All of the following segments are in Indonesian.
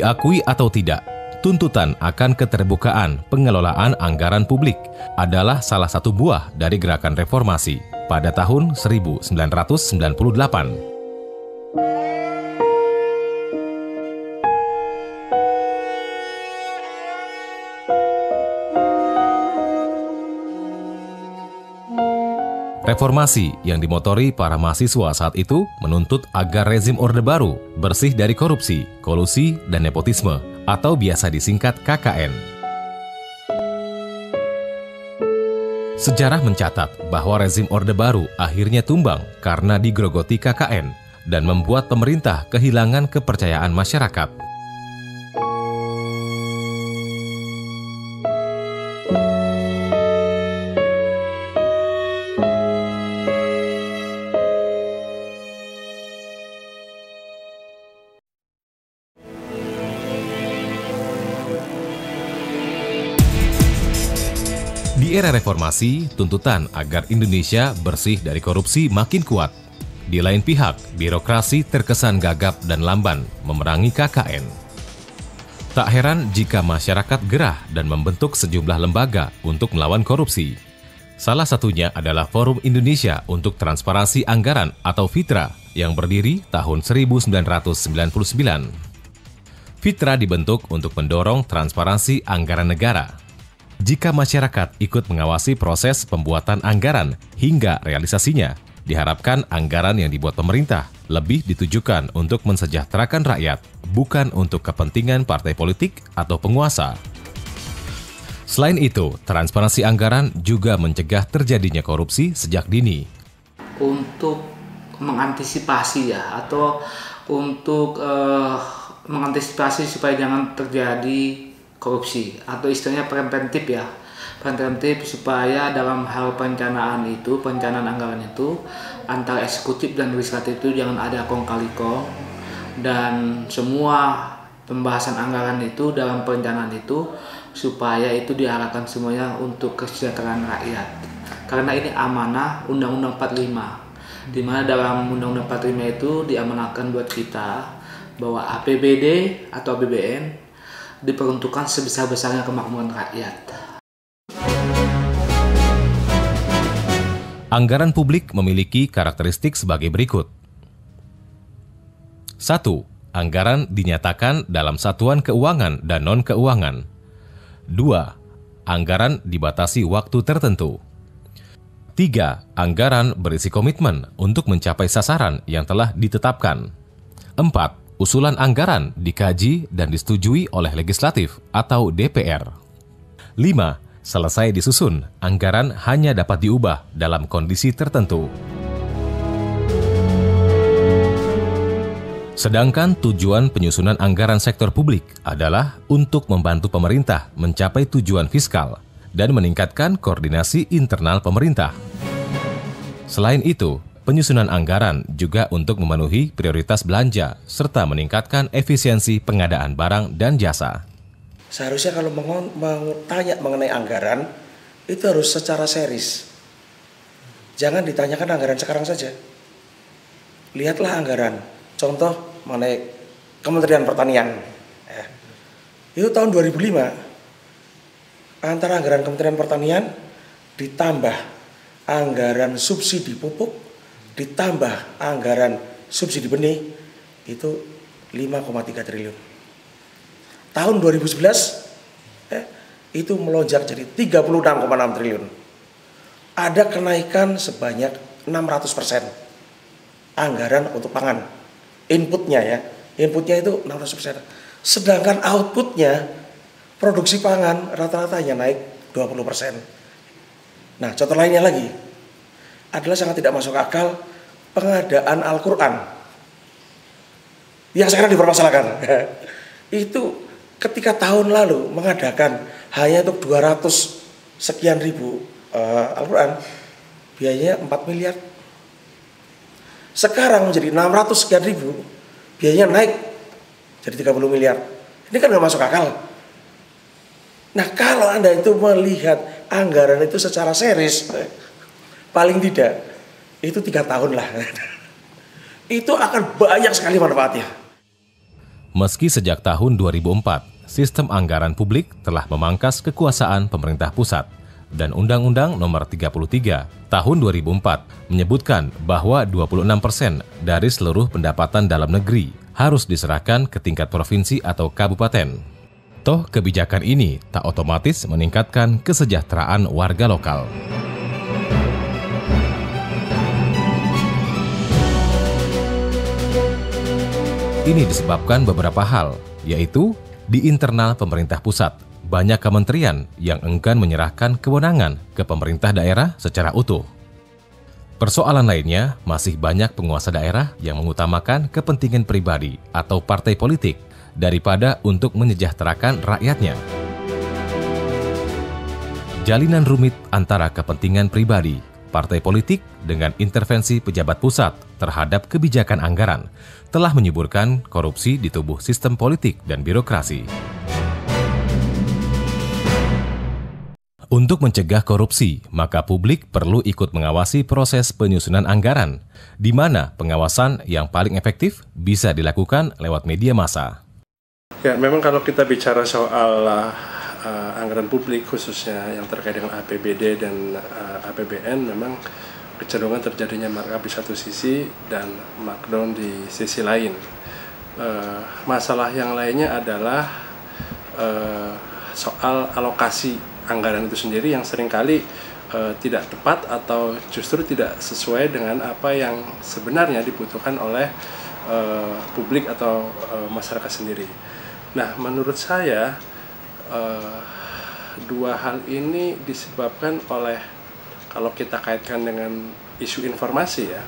Diakui atau tidak, tuntutan akan keterbukaan pengelolaan anggaran publik adalah salah satu buah dari gerakan reformasi pada tahun 1998. Reformasi yang dimotori para mahasiswa saat itu menuntut agar rezim Orde Baru bersih dari korupsi, kolusi, dan nepotisme, atau biasa disingkat KKN. Sejarah mencatat bahwa rezim Orde Baru akhirnya tumbang karena digerogoti KKN dan membuat pemerintah kehilangan kepercayaan masyarakat. Di era reformasi, tuntutan agar Indonesia bersih dari korupsi makin kuat. Di lain pihak, birokrasi terkesan gagap dan lamban memerangi KKN. Tak heran jika masyarakat gerah dan membentuk sejumlah lembaga untuk melawan korupsi. Salah satunya adalah Forum Indonesia untuk Transparansi Anggaran atau FITRA yang berdiri tahun 1999. FITRA dibentuk untuk mendorong transparansi anggaran negara. Jika masyarakat ikut mengawasi proses pembuatan anggaran hingga realisasinya, diharapkan anggaran yang dibuat pemerintah lebih ditujukan untuk mensejahterakan rakyat, bukan untuk kepentingan partai politik atau penguasa. Selain itu, transparansi anggaran juga mencegah terjadinya korupsi sejak dini. Untuk mengantisipasi atau untuk mengantisipasi supaya jangan terjadi korupsi atau istilahnya preventif preventif supaya dalam hal perencanaan anggaran itu antara eksekutif dan legislatif itu jangan ada kong kali kong, dan semua pembahasan anggaran itu dalam perencanaan itu supaya itu diarahkan semuanya untuk kesejahteraan rakyat, karena ini amanah Undang-Undang 45, di mana dalam Undang-Undang 45 itu diamanahkan buat kita bahwa APBD atau APBN diperuntukkan sebesar-besarnya kemakmuran rakyat. Anggaran publik memiliki karakteristik sebagai berikut. 1. Anggaran dinyatakan dalam satuan keuangan dan non-keuangan. 2. Anggaran dibatasi waktu tertentu. 3. Anggaran berisi komitmen untuk mencapai sasaran yang telah ditetapkan. 4. Usulan anggaran dikaji dan disetujui oleh legislatif atau DPR. 5. Selesai disusun, anggaran hanya dapat diubah dalam kondisi tertentu. Sedangkan tujuan penyusunan anggaran sektor publik adalah untuk membantu pemerintah mencapai tujuan fiskal dan meningkatkan koordinasi internal pemerintah. Selain itu, penyusunan anggaran juga untuk memenuhi prioritas belanja serta meningkatkan efisiensi pengadaan barang dan jasa. Seharusnya kalau mau tanya mengenai anggaran, itu harus secara seris. Jangan ditanyakan anggaran sekarang saja. Lihatlah anggaran. Contoh mengenai Kementerian Pertanian. Itu tahun 2005. Antara anggaran Kementerian Pertanian ditambah anggaran subsidi pupuk, ditambah anggaran subsidi benih, itu 5,3 triliun. Tahun 2011 itu melonjak jadi 36,6 triliun. Ada kenaikan sebanyak 600% anggaran untuk pangan. Inputnya itu 600%. Sedangkan outputnya produksi pangan rata-ratanya naik 20%. Nah, contoh lainnya lagi adalah sangat tidak masuk akal pengadaan Al-Quran yang sekarang dipermasalahkan. Itu ketika tahun lalu mengadakan hanya untuk 200 sekian ribu Al-Quran, biayanya 4 miliar. Sekarang menjadi 600 sekian ribu, biayanya naik jadi 30 miliar. Ini kan nggak masuk akal. Nah, kalau Anda itu melihat anggaran itu secara seris, paling tidak itu 3 tahun lah. Itu akan banyak sekali manfaatnya. Meski sejak tahun 2004, sistem anggaran publik telah memangkas kekuasaan pemerintah pusat, dan Undang-Undang Nomor 33 Tahun 2004 menyebutkan bahwa 26% dari seluruh pendapatan dalam negeri harus diserahkan ke tingkat provinsi atau kabupaten. Toh kebijakan ini tak otomatis meningkatkan kesejahteraan warga lokal. Ini disebabkan beberapa hal, yaitu di internal pemerintah pusat, banyak kementerian yang enggan menyerahkan kewenangan ke pemerintah daerah secara utuh. Persoalan lainnya, masih banyak penguasa daerah yang mengutamakan kepentingan pribadi atau partai politik daripada untuk menyejahterakan rakyatnya. Jalinan rumit antara kepentingan pribadi, partai politik dengan intervensi pejabat pusat terhadap kebijakan anggaran telah menyuburkan korupsi di tubuh sistem politik dan birokrasi. Untuk mencegah korupsi, maka publik perlu ikut mengawasi proses penyusunan anggaran, di mana pengawasan yang paling efektif bisa dilakukan lewat media massa. Ya, memang kalau kita bicara soal anggaran publik khususnya yang terkait dengan APBD dan APBN, memang kecenderungan terjadinya markup di satu sisi dan markdown di sisi lain. Masalah yang lainnya adalah soal alokasi anggaran itu sendiri yang seringkali tidak tepat atau justru tidak sesuai dengan apa yang sebenarnya dibutuhkan oleh publik atau masyarakat sendiri. Nah, menurut saya dua hal ini disebabkan oleh, kalau kita kaitkan dengan isu informasi ya,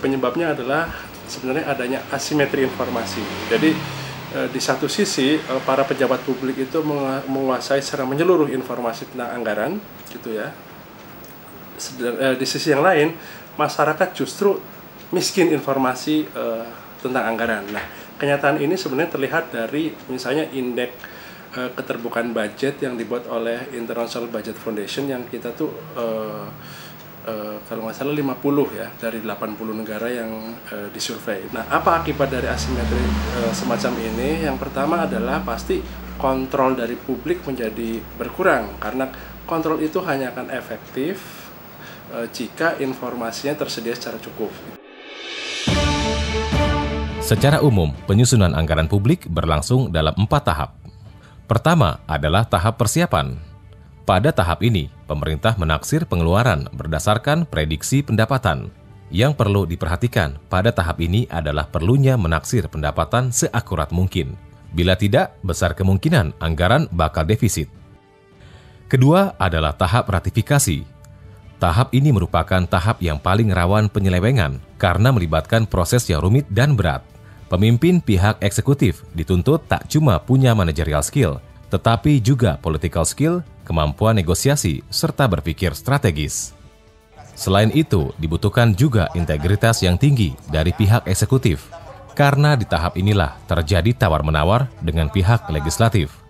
penyebabnya adalah sebenarnya adanya asimetri informasi. Jadi di satu sisi para pejabat publik itu menguasai secara menyeluruh informasi tentang anggaran, gitu ya. Di sisi yang lain, masyarakat justru miskin informasi tentang anggaran. Nah, kenyataan ini sebenarnya terlihat dari misalnya indeks keterbukaan budget yang dibuat oleh International Budget Foundation yang kita tuh kalau nggak salah 50 ya dari 80 negara yang disurvei. Nah, apa akibat dari asimetri semacam ini? Yang pertama adalah pasti kontrol dari publik menjadi berkurang, karena kontrol itu hanya akan efektif jika informasinya tersedia secara cukup. Secara umum, penyusunan anggaran publik berlangsung dalam 4 tahap. Pertama adalah tahap persiapan. Pada tahap ini, pemerintah menaksir pengeluaran berdasarkan prediksi pendapatan. Yang perlu diperhatikan pada tahap ini adalah perlunya menaksir pendapatan seakurat mungkin. Bila tidak, besar kemungkinan anggaran bakal defisit. Kedua adalah tahap ratifikasi. Tahap ini merupakan tahap yang paling rawan penyelewengan karena melibatkan proses yang rumit dan berat. Pemimpin pihak eksekutif dituntut tak cuma punya managerial skill, tetapi juga political skill, kemampuan negosiasi, serta berpikir strategis. Selain itu, dibutuhkan juga integritas yang tinggi dari pihak eksekutif, karena di tahap inilah terjadi tawar-menawar dengan pihak legislatif.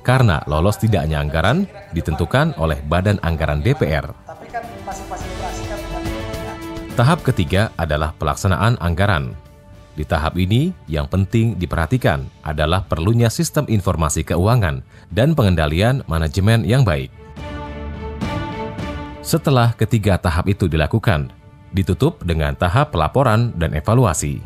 Karena lolos tidaknya anggaran ditentukan oleh Badan Anggaran DPR. Tahap ketiga adalah pelaksanaan anggaran. Di tahap ini, yang penting diperhatikan adalah perlunya sistem informasi keuangan dan pengendalian manajemen yang baik. Setelah ketiga tahap itu dilakukan, ditutup dengan tahap pelaporan dan evaluasi.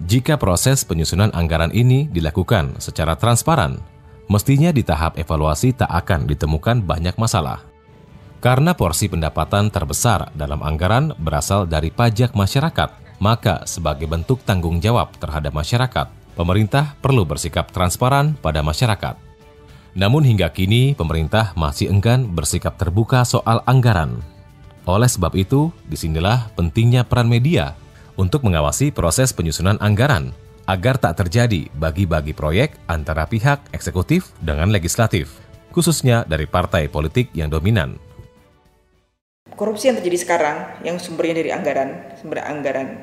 Jika proses penyusunan anggaran ini dilakukan secara transparan, mestinya di tahap evaluasi tak akan ditemukan banyak masalah. Karena porsi pendapatan terbesar dalam anggaran berasal dari pajak masyarakat, maka sebagai bentuk tanggung jawab terhadap masyarakat, pemerintah perlu bersikap transparan pada masyarakat. Namun hingga kini, pemerintah masih enggan bersikap terbuka soal anggaran. Oleh sebab itu, disinilah pentingnya peran media untuk mengawasi proses penyusunan anggaran, agar tak terjadi bagi-bagi proyek antara pihak eksekutif dengan legislatif, khususnya dari partai politik yang dominan. Korupsi yang terjadi sekarang, yang sumber anggaran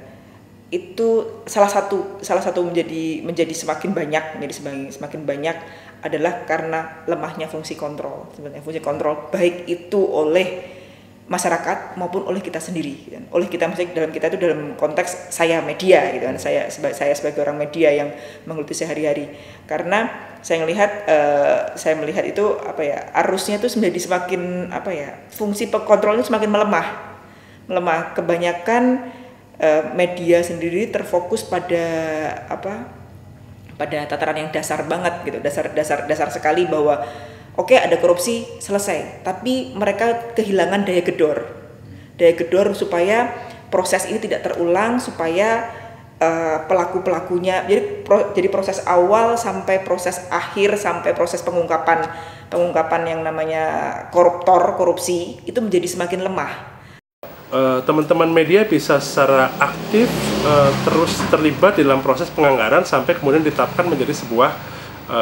itu salah satu menjadi semakin banyak adalah karena lemahnya fungsi kontrol. Sebenarnya fungsi kontrol baik itu oleh masyarakat maupun oleh kita sendiri. Dan oleh kita maksudnya dalam kita itu dalam konteks saya media gitu kan, saya sebagai orang media yang menggeluti sehari-hari. Karena saya melihat itu arusnya itu menjadi semakin fungsi kontrolnya semakin melemah. Kebanyakan media sendiri terfokus pada pada tataran yang dasar banget gitu, dasar sekali bahwa oke, ada korupsi, selesai. Tapi mereka kehilangan daya gedor supaya proses ini tidak terulang, supaya pelaku-pelakunya, jadi proses awal sampai proses akhir, sampai proses pengungkapan yang namanya korupsi itu menjadi semakin lemah. Teman-teman media bisa secara aktif terus terlibat dalam proses penganggaran sampai kemudian ditetapkan menjadi sebuah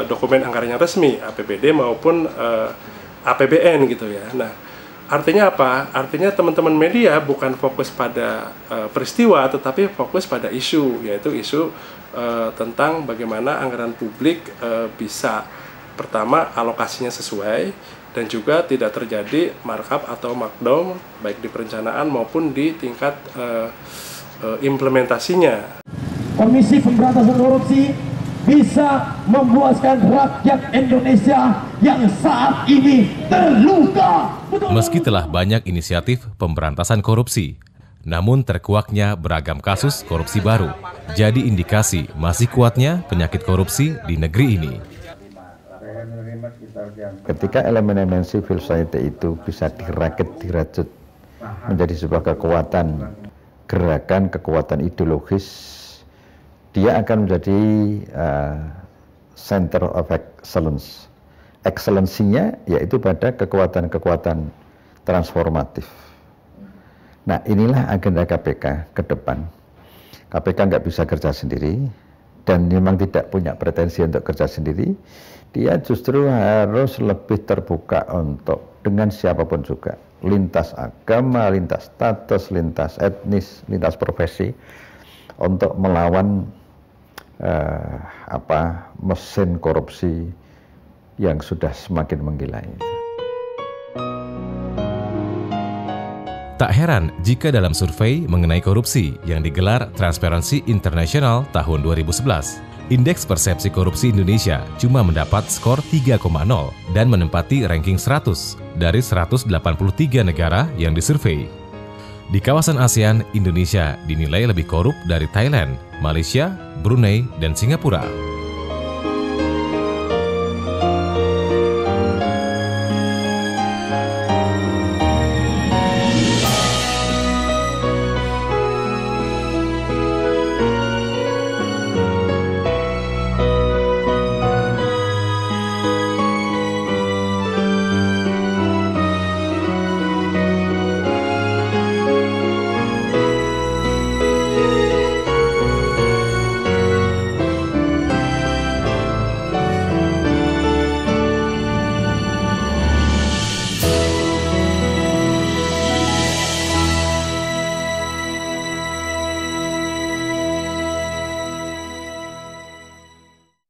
dokumen anggaran yang resmi, APBD maupun APBN gitu ya. Nah, artinya apa? Artinya teman-teman media bukan fokus pada peristiwa, tetapi fokus pada isu, yaitu isu tentang bagaimana anggaran publik bisa pertama alokasinya sesuai dan juga tidak terjadi markup atau markdown baik di perencanaan maupun di tingkat implementasinya. Komisi Pemberantasan Korupsi bisa memuaskan rakyat Indonesia yang saat ini terluka. Meski telah banyak inisiatif pemberantasan korupsi, namun terkuaknya beragam kasus korupsi baru jadi indikasi masih kuatnya penyakit korupsi di negeri ini. Ketika elemen-elemen civil society itu bisa dirajut menjadi sebuah kekuatan gerakan, kekuatan ideologis, dia akan menjadi center of excellence. Excellensinya yaitu pada kekuatan-kekuatan transformatif. Nah, inilah agenda KPK ke depan. KPK nggak bisa kerja sendiri dan memang tidak punya pretensi untuk kerja sendiri. Dia justru harus lebih terbuka untuk dengan siapapun juga, lintas agama, lintas status, lintas etnis, lintas profesi, untuk melawan mesin korupsi yang sudah semakin menggila ini. Tak heran jika dalam survei mengenai korupsi yang digelar Transparency International tahun 2011, Indeks Persepsi Korupsi Indonesia cuma mendapat skor 3,0 dan menempati ranking 100 dari 183 negara yang disurvei. Di kawasan ASEAN, Indonesia dinilai lebih korup dari Thailand, Malaysia, Brunei, dan Singapura.